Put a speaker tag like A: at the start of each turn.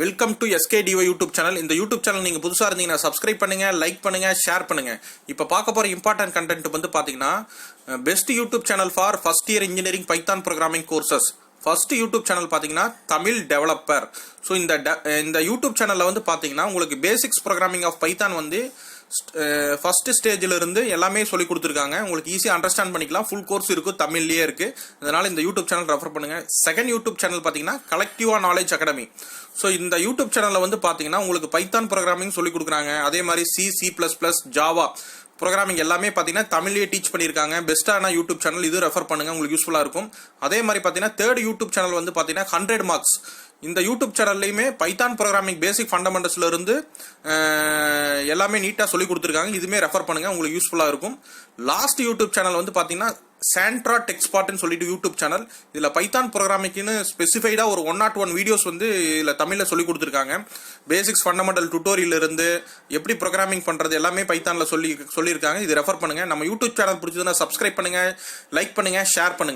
A: Welcome to SKDY YouTube channel. இந்த YouTube channel நீங்கள் புதுசாக இருந்தீங்கன்னா சப்ஸ்கிரைப் பண்ணுங்க, லைக் பண்ணுங்க, ஷேர் பண்ணுங்க. இப்போ பார்க்க போகிற இம்பார்ட்டன்ட் கண்டென்ட் வந்து பார்த்தீங்கன்னா best YouTube channel for first year engineering Python programming courses. First YouTube channel பார்த்தீங்கன்னா தமிழ் டெவலப்பர். ஸோ இந்த யூடியூப் சேனலில் வந்து பார்த்தீங்கன்னா உங்களுக்கு பேசிக்ஸ் ப்ரோக்ராமிங் ஆஃப் பைத்தான் வந்து ஃபர்ஸ்ட் ஸ்டேஜில் இருந்து எல்லாமே சொல்லி கொடுத்துருக்காங்க. உங்களுக்கு ஈஸியாக அண்டர்ஸ்டாண்ட் பண்ணிக்கலாம். ஃபுல் கோர்ஸ் இருக்குது, தமிழ்லேயே இருக்குது. அதனால் இந்த யூடியூப் சேனல் ரெஃபர் பண்ணுங்கள். செகண்ட் யூடியூப் சேனல் பார்த்தீங்கன்னா கலெக்டிவா நாலேஜ் அகாடமி. ஸோ இந்த யூடியூப் சேனலில் வந்து பார்த்தீங்கன்னா உங்களுக்கு பைத்தான் ப்ரோக்ராமிங் சொல்லி கொடுக்குறாங்க. அதே மாதிரி C++, ஜாவா ப்ரோக்ராமிங் எல்லாமே பார்த்தீங்கன்னா தமிழ்லேயே டீச் பண்ணியிருக்காங்க. பெஸ்ட்டான யூடியூப் சேனல் இது, ரெஃபர் பண்ணுங்கள், உங்களுக்கு யூஸ்ஃபுல்லாக இருக்கும். அதே மாதிரி பார்த்தீங்கன்னா தேர்ட் யூடியூப் சேனல் வந்து பார்த்தீங்கன்னா 100 மார்க்ஸ். இந்த யூடியூப் சேனல்லையுமே பைத்தான் ப்ரோக்ராமிங் பேசிக் ஃபண்டமெண்டல்ஸ்ல இருந்து எல்லாமே நீட்டாக சொல்லி கொடுத்துருக்காங்க. இதுவுமே ரெஃபர் பண்ணுங்க, உங்களுக்கு யூஸ்ஃபுல்லாக இருக்கும். லாஸ்ட் யூடியூப் சேனல் வந்து பார்த்தீங்கன்னா சாண்ட்ரா டெக்ஸ்பார்ட்னு சொல்லிட்டு யூடியூப் சேனல். இதில் பைத்தான் ப்ரோக்ராமிங்னு ஸ்பெசிஃபைடாக ஒரு 101 வீடியோஸ் வந்து இதில் தமிழில் சொல்லி கொடுத்துருக்காங்க. பேசிக்ஸ் ஃபண்டமெண்டல் டுட்டோரியல் இருந்து எப்படி ப்ரோக்ராமிங் பண்ணுறது எல்லாமே பைத்தானில் சொல்லியிருக்காங்க. இது ரெஃபர் பண்ணுங்க. நம்ம யூடியூப் சேனல் பிடிச்சதுன்னா சப்ஸ்கிரைப் பண்ணுங்க, லைக் பண்ணுங்க, ஷேர் பண்ணுங்க.